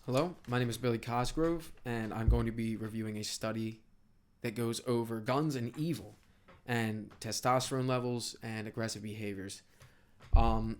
Hello, my name is Billy Cosgrove, and I'm going to be reviewing a study that goes over guns and evil and testosterone levels and aggressive behaviors. Um,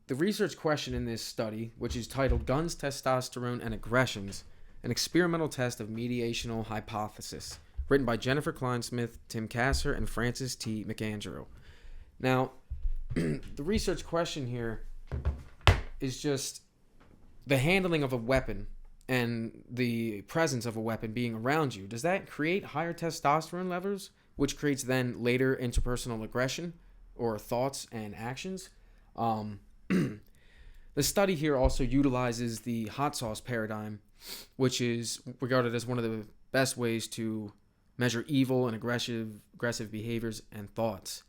the research question in this study, which is titled Guns, Testosterone, and Aggressions, an experimental test of mediational hypothesis, written by Jennifer Kleinsmith, Tim Kasser, and Francis T. McAndrew. Now, the research question here is just the handling of a weapon and the presence of a weapon being around you. Does that create higher testosterone levels, which creates then later interpersonal aggression or thoughts and actions? Um, the study here also utilizes the hot sauce paradigm, which is regarded as one of the best ways to measure evil and aggressive behaviors and thoughts.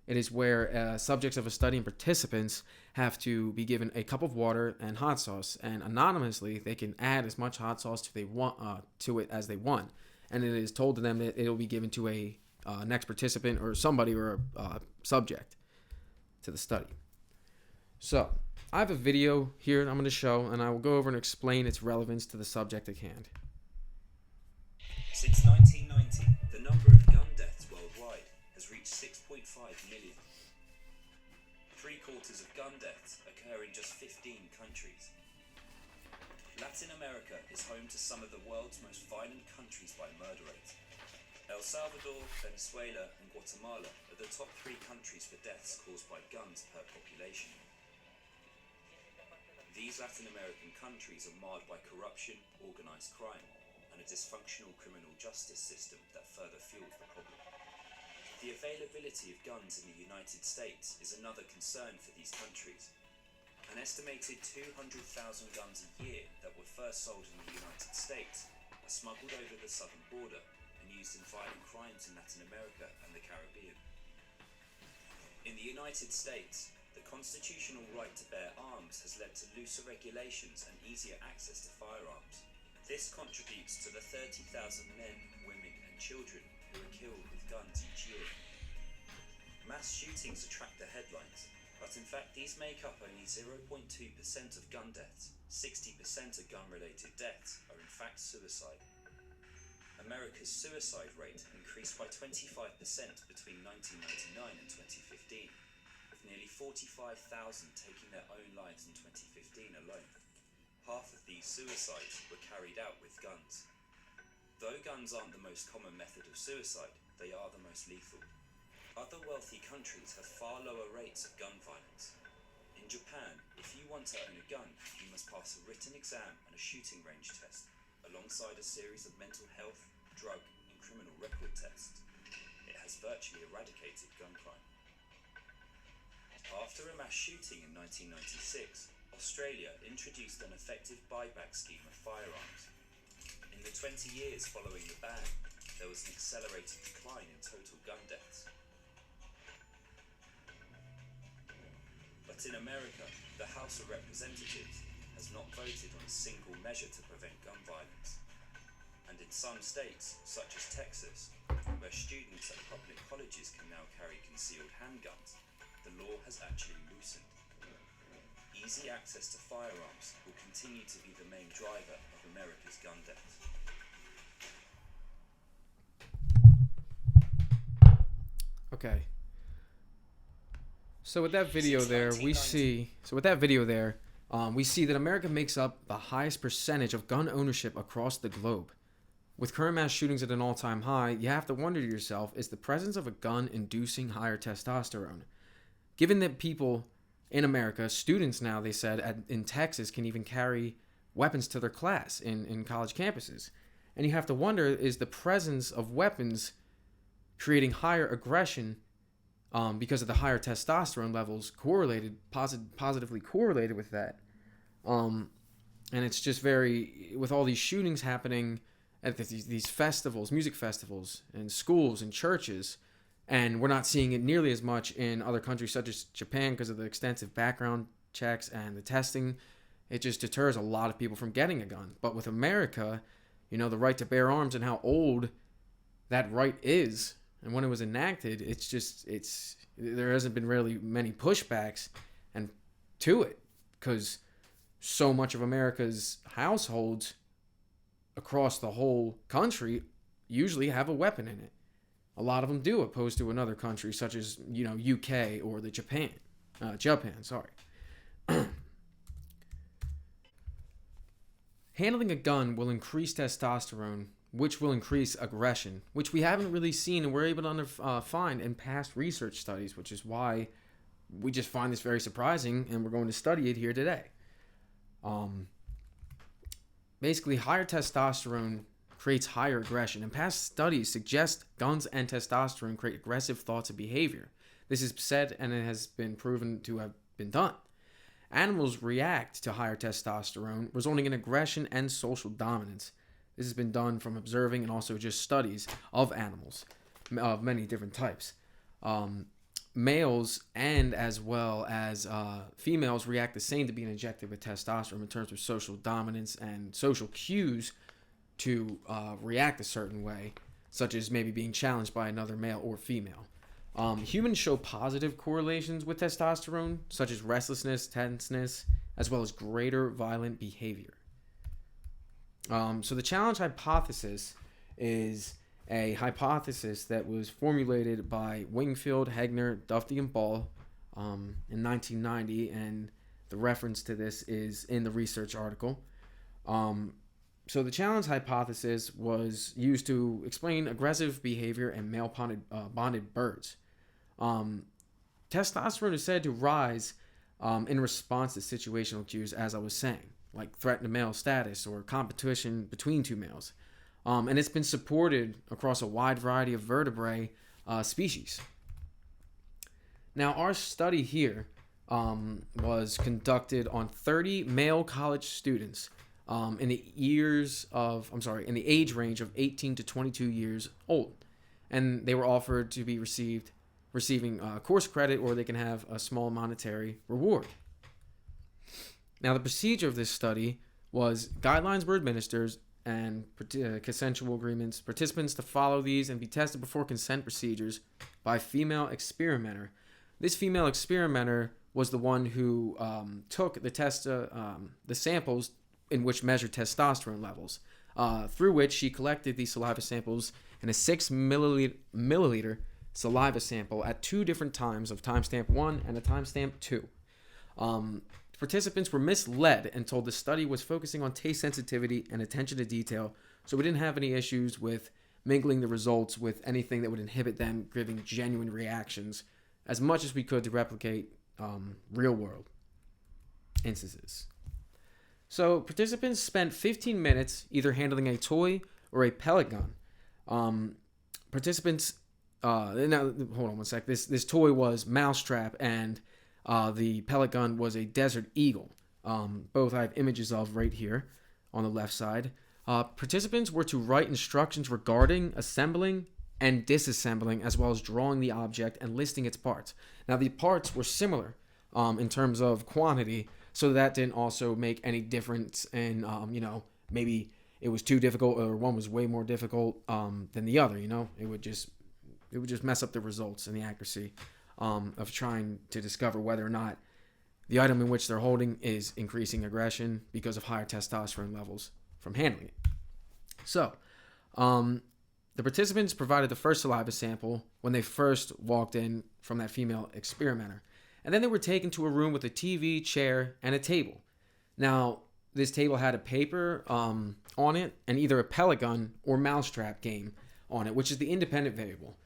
It is where subjects of a study and participants have to be given a cup of water and hot sauce, and anonymously they can add as much hot sauce to it as they want. And it is told to them that it will be given to a next participant or somebody or a subject to the study. So I have a video here I'm going to show, and I will go over and explain its relevance to the subject at hand. Since 1990, the number of gun deaths worldwide has reached 6.5 million. Three-quarters of gun deaths occur in just 15 countries. Latin America is home to some of the world's most violent countries by murder rate. El Salvador, Venezuela, and Guatemala are the top 3 countries for deaths caused by guns per population. These Latin American countries are marred by corruption, organised crime, and a dysfunctional criminal justice system that further fuels the problem. The availability of guns in the United States is another concern for these countries. An estimated 200,000 guns a year that were first sold in the United States are smuggled over the southern border and used in violent crimes in Latin America and the Caribbean. In the United States, the constitutional right to bear arms has led to looser regulations and easier access to firearms. This contributes to the 30,000 men, women, and children who are killed with guns each year. Mass shootings attract the headlines, but in fact these make up only 0.2% of gun deaths. 60% of gun-related deaths are in fact suicide. America's suicide rate increased by 25% between 1999 and 2015, with nearly 45,000 taking their own lives in 2015 alone. Half of these suicides were carried out with guns. Though guns aren't the most common method of suicide, they are the most lethal. Other wealthy countries have far lower rates of gun violence. In Japan, if you want to own a gun, you must pass a written exam and a shooting range test, alongside a series of mental health, drug, and criminal record tests. It has virtually eradicated gun crime. After a mass shooting in 1996, Australia introduced an effective buyback scheme of firearms. In the 20 years following the ban, there was an accelerated decline in total gun deaths. But in America, the House of Representatives has not voted on a single measure to prevent gun violence. And in some states, such as Texas, where students at public colleges can now carry concealed handguns, the law has actually loosened. Easy access to firearms will continue to be the main driver of America's gun deaths. Okay. So with that video there, we see that America makes up the highest percentage of gun ownership across the globe. With current mass shootings at an all-time high, you have to wonder to yourself, is the presence of a gun inducing higher testosterone? Given that people in America, students now, they said, in Texas can even carry weapons to their class in college campuses. And you have to wonder, is the presence of weapons creating higher aggression because of the higher testosterone levels positively correlated with that? And it's just with all these shootings happening at these festivals, music festivals, and schools and churches, and we're not seeing it nearly as much in other countries such as Japan because of the extensive background checks and the testing. It just deters a lot of people from getting a gun. But with America, the right to bear arms and how old that right is, and when it was enacted, there hasn't been really many pushbacks and to it, because so much of America's households across the whole country usually have a weapon in it. A lot of them do, opposed to another country such as, UK or the Japan. Japan, sorry. Handling a gun will increase testosterone, which will increase aggression, which we haven't really seen and we're able to find in past research studies, which is why we just find this very surprising and we're going to study it here today. Basically, higher testosterone creates higher aggression, and past studies suggest guns and testosterone create aggressive thoughts and behavior. This is said and it has been proven to have been done. Animals react to higher testosterone, resulting in aggression and social dominance. This has been done from observing and also just studies of animals of many different types. Males and as well as females react the same to being injected with testosterone in terms of social dominance and social cues to react a certain way, such as maybe being challenged by another male or female. Humans show positive correlations with testosterone, such as restlessness, tenseness, as well as greater violent behavior. So the challenge hypothesis is a hypothesis that was formulated by Wingfield, Hegner, Dufty, and Ball in 1990, and the reference to this is in the research article. So the challenge hypothesis was used to explain aggressive behavior in male bonded birds. Testosterone is said to rise in response to situational cues, as I was saying, like threat to male status or competition between two males. And it's been supported across a wide variety of vertebrate species. Now, our study here was conducted on 30 male college students in the age range of 18 to 22 years old, and they were offered to be receiving course credit, or they can have a small monetary reward. Now, the procedure of this study was guidelines were administered and consensual agreements. Participants to follow these and be tested before consent procedures by a female experimenter. This female experimenter was the one who took the samples in which measured testosterone levels, through which she collected these saliva samples in a 6 milliliter saliva sample at two different times of timestamp 1 and a timestamp 2. Participants were misled and told the study was focusing on taste sensitivity and attention to detail, so we didn't have any issues with mingling the results with anything that would inhibit them giving genuine reactions, as much as we could to replicate real-world instances. So participants spent 15 minutes either handling a toy or a pellet gun. Participants, now hold on one sec. This toy was Mousetrap, and the pellet gun was a Desert Eagle. Both I have images of right here on the left side. Participants were to write instructions regarding assembling and disassembling, as well as drawing the object and listing its parts. Now, the parts were similar in terms of quantity, so that didn't also make any difference in, maybe it was too difficult or one was way more difficult than the other. It would just mess up the results and the accuracy of trying to discover whether or not the item in which they're holding is increasing aggression because of higher testosterone levels from handling it. So, the participants provided the first saliva sample when they first walked in from that female experimenter. And then they were taken to a room with a TV, chair, and a table. Now, this table had a paper on it and either a pellet gun or mousetrap game on it, which is the independent variable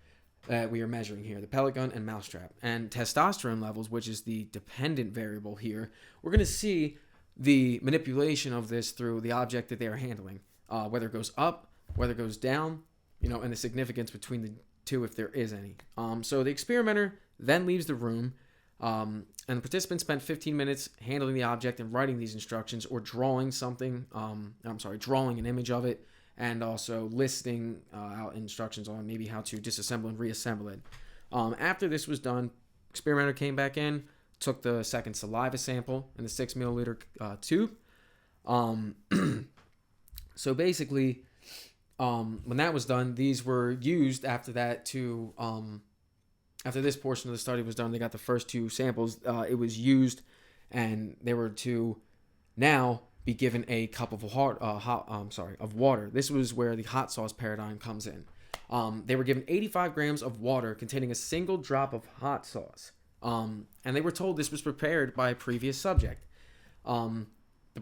that we are measuring here, the pellet gun and mousetrap. And testosterone levels, which is the dependent variable here, we're going to see the manipulation of this through the object that they are handling, whether it goes up, whether it goes down, and the significance between the two, if there is any. So the experimenter then leaves the room, and the participants spent 15 minutes handling the object and writing these instructions or drawing drawing an image of it, and also listing out instructions on maybe how to disassemble and reassemble it. After this was done, experimenter came back in, took the second saliva sample in the 6 milliliter tube. So basically, when that was done, these were used after that to, after this portion of the study was done, they got the first two samples. It was used, and they were to now be given a cup of of water. This was where the hot sauce paradigm comes in. They were given 85 grams of water containing a single drop of hot sauce. And they were told this was prepared by a previous subject. The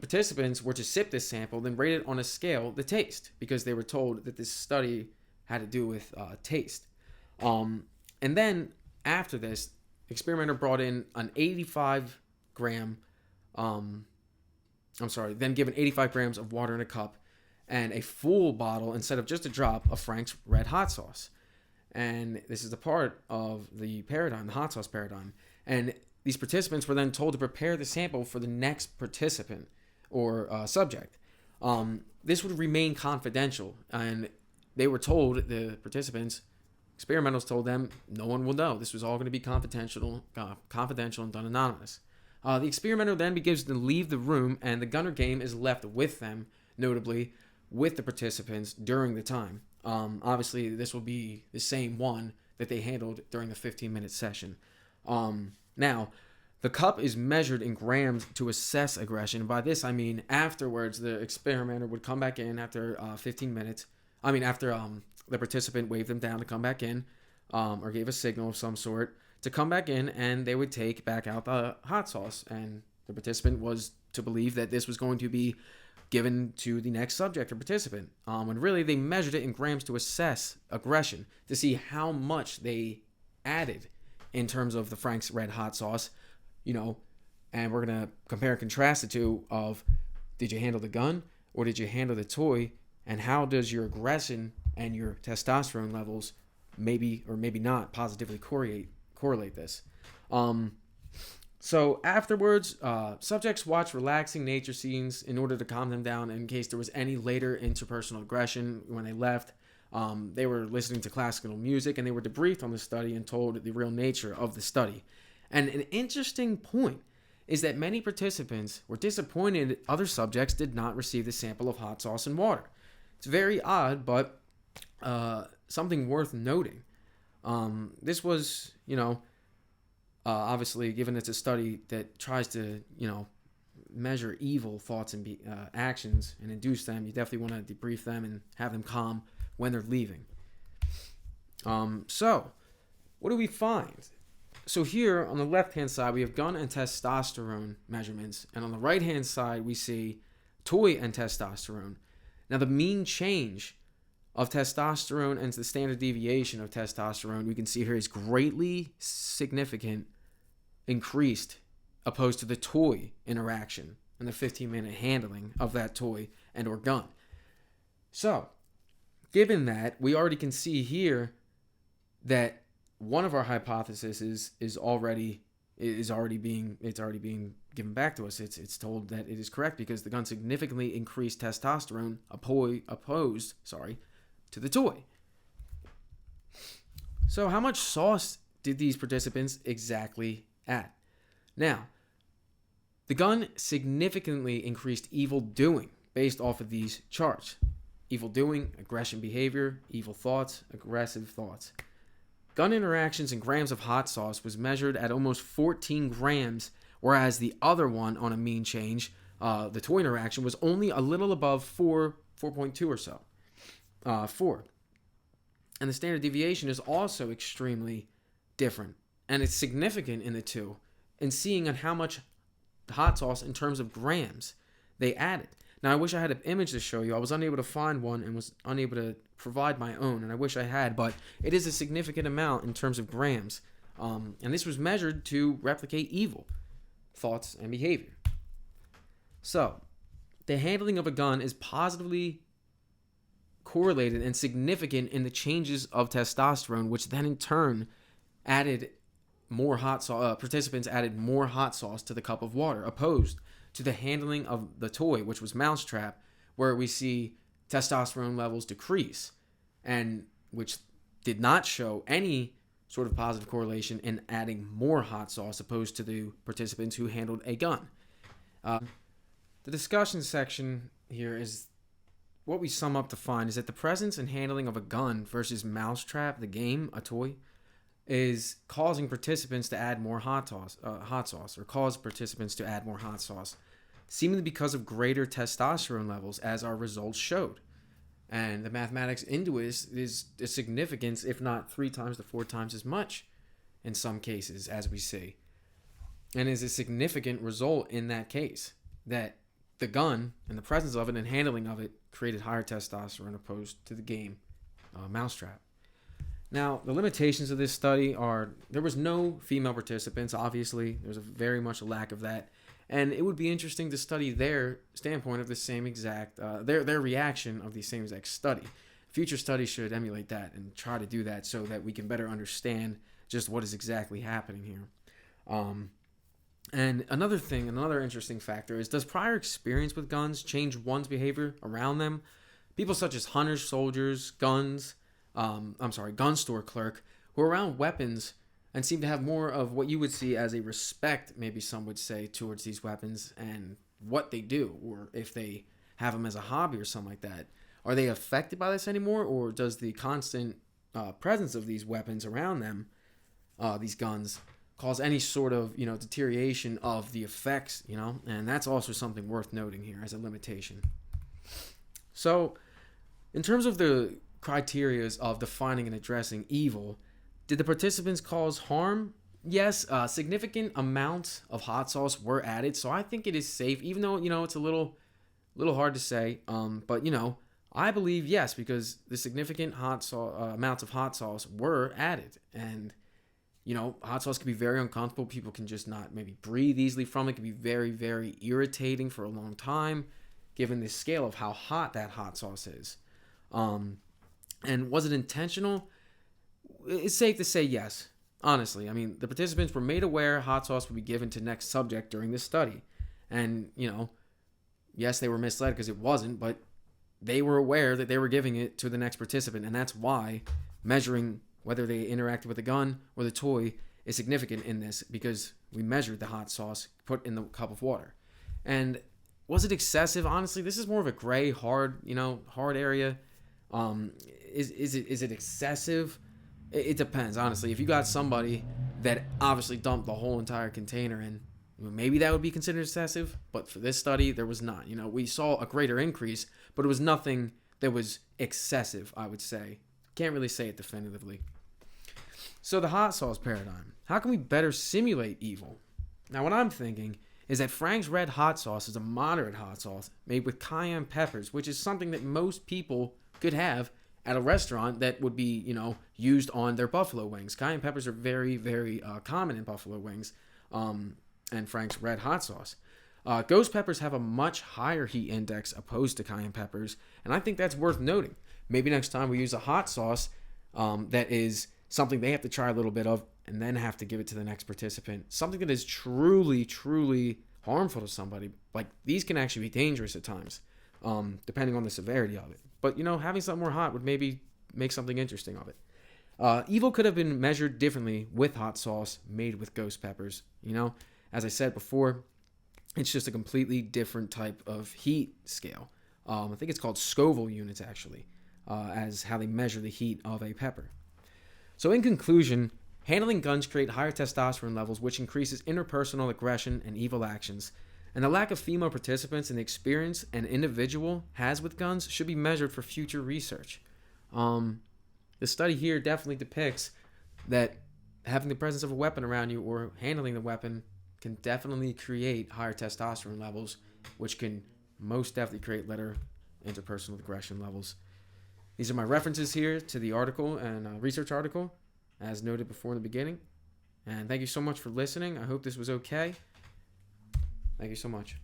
participants were to sip this sample, then rate it on a scale, the taste, because they were told that this study had to do with taste. And then after this, the experimenter brought in an 85 gram, then given 85 grams of water in a cup and a full bottle instead of just a drop of Frank's Red Hot Sauce. And this is the part of the paradigm, the hot sauce paradigm. And these participants were then told to prepare the sample for the next participant or subject. This would remain confidential, and they were told, the participants, experimentals told them, no one will know. This was all going to be confidential and done anonymous. The experimenter then begins to leave the room, and the gunner game is left with them, notably with the participants during the time. Obviously, this will be the same one that they handled during the 15-minute session. Now, the cup is measured in grams to assess aggression. By this, I mean afterwards, the experimenter would come back in after 15 minutes. After the participant waved them down to come back in, or gave a signal of some sort to come back in, and they would take back out the hot sauce. And the participant was to believe that this was going to be given to the next subject or participant. When really they measured it in grams to assess aggression, to see how much they added in terms of the Frank's Red Hot Sauce. And we're going to compare and contrast the two of, did you handle the gun or did you handle the toy, and how does your aggression and your testosterone levels maybe or maybe not positively correlate this. So afterwards, subjects watched relaxing nature scenes in order to calm them down in case there was any later interpersonal aggression. When they left, they were listening to classical music, and they were debriefed on the study and told the real nature of the study. And an interesting point is that many participants were disappointed other subjects did not receive the sample of hot sauce and water. It's very odd, but something worth noting. This was, obviously, given it's a study that tries to, measure evil thoughts and actions and induce them, you definitely want to debrief them and have them calm when they're leaving. So, what do we find? So here on the left-hand side, we have gun and testosterone measurements. And on the right-hand side, we see toy and testosterone. Now, the mean change of testosterone and the standard deviation of testosterone, we can see here is greatly significant increased opposed to the toy interaction and the 15-minute handling of that toy and or gun. So, given that, we already can see here that one of our hypotheses is already being given back to us. It's told that it is correct because the gun significantly increased testosterone opposed to the toy. So how much sauce did these participants exactly add? Now, the gun significantly increased evil doing based off of these charts. Evil doing, aggression behavior, evil thoughts, aggressive thoughts. Gun interactions in grams of hot sauce was measured at almost 14 grams, whereas the other one on a mean change, the toy interaction, was only a little above 4.2 or so. 4. And the standard deviation is also extremely different, and it's significant in the two, in seeing on how much hot sauce in terms of grams they added. Now, I wish I had an image to show you. I was unable to find one and was unable to provide my own, and I wish I had, but it is a significant amount in terms of grams. And this was measured to replicate evil thoughts and behavior. So, the handling of a gun is positively correlated and significant in the changes of testosterone, which then in turn added more hot sauce. Participants added more hot sauce to the cup of water, opposed to the handling of the toy, which was Mousetrap, where we see testosterone levels decrease, and which did not show any sort of positive correlation in adding more hot sauce opposed to the participants who handled a gun. The discussion section here is what we sum up to find is that the presence and handling of a gun versus Mousetrap, the game, a toy, is causing participants to add more hot sauce, or cause participants to add more hot sauce. seemingly because of greater testosterone levels, as our results showed. And the mathematics into it is a significance, if not 3 times to 4 times as much in some cases, as we see. And is a significant result in that case that the gun and the presence of it and handling of it created higher testosterone opposed to the game mousetrap. Now, the limitations of this study are there was no female participants, obviously. There's very much a lack of that. And it would be interesting to study their standpoint of the same exact, their reaction of the same exact study. Future studies should emulate that and try to do that so that we can better understand just what is exactly happening here. And another interesting factor is, does prior experience with guns change one's behavior around them? People such as hunters, soldiers, gun store clerk, who are around weapons and seem to have more of what you would see as a respect, maybe some would say, towards these weapons and what they do, or if they have them as a hobby or something like that. Are they affected by this anymore, or does the constant presence of these weapons around them, these guns, cause any sort of, deterioration of the effects, And that's also something worth noting here as a limitation. So, in terms of the criteria of defining and addressing evil, did the participants cause harm? Yes, significant amounts of hot sauce were added, so I think it is safe, even though, it's a little hard to say. But, I believe yes, because the significant amounts of hot sauce were added. And, hot sauce can be very uncomfortable. People can just not maybe breathe easily from it. It can be very, very irritating for a long time, given the scale of how hot that hot sauce is. And was it intentional? It's safe to say yes, honestly. I mean, the participants were made aware hot sauce would be given to next subject during this study. And, yes, they were misled because it wasn't, but they were aware that they were giving it to the next participant. And that's why measuring whether they interacted with the gun or the toy is significant in this, because we measured the hot sauce put in the cup of water. And was it excessive? Honestly, this is more of a gray, hard area. Is it excessive? It depends, honestly. If you got somebody that obviously dumped the whole entire container in, maybe that would be considered excessive. But for this study, there was not. We saw a greater increase, but it was nothing that was excessive, I would say. Can't really say it definitively. So the hot sauce paradigm. How can we better simulate evil? Now, what I'm thinking is that Frank's Red Hot Sauce is a moderate hot sauce made with cayenne peppers, which is something that most people could have at a restaurant that would be, used on their buffalo wings. Cayenne peppers are very, very common in buffalo wings, and Frank's Red Hot Sauce. Ghost peppers have a much higher heat index opposed to cayenne peppers, and I think that's worth noting. Maybe next time we use a hot sauce that is something they have to try a little bit of and then have to give it to the next participant. Something that is truly, truly harmful to somebody. Like, these can actually be dangerous at times, depending on the severity of it. But, having something more hot would maybe make something interesting of it. Evil could have been measured differently with hot sauce made with ghost peppers. As I said before, it's just a completely different type of heat scale. I think it's called Scoville units, actually, as how they measure the heat of a pepper. So in conclusion, handling guns create higher testosterone levels, which increases interpersonal aggression and evil actions. And the lack of female participants in the experience an individual has with guns should be measured for future research. The study here definitely depicts that having the presence of a weapon around you or handling the weapon can definitely create higher testosterone levels, which can most definitely create better interpersonal aggression levels. These are my references here to the article and research article, as noted before in the beginning. And thank you so much for listening. I hope this was okay. Thank you so much.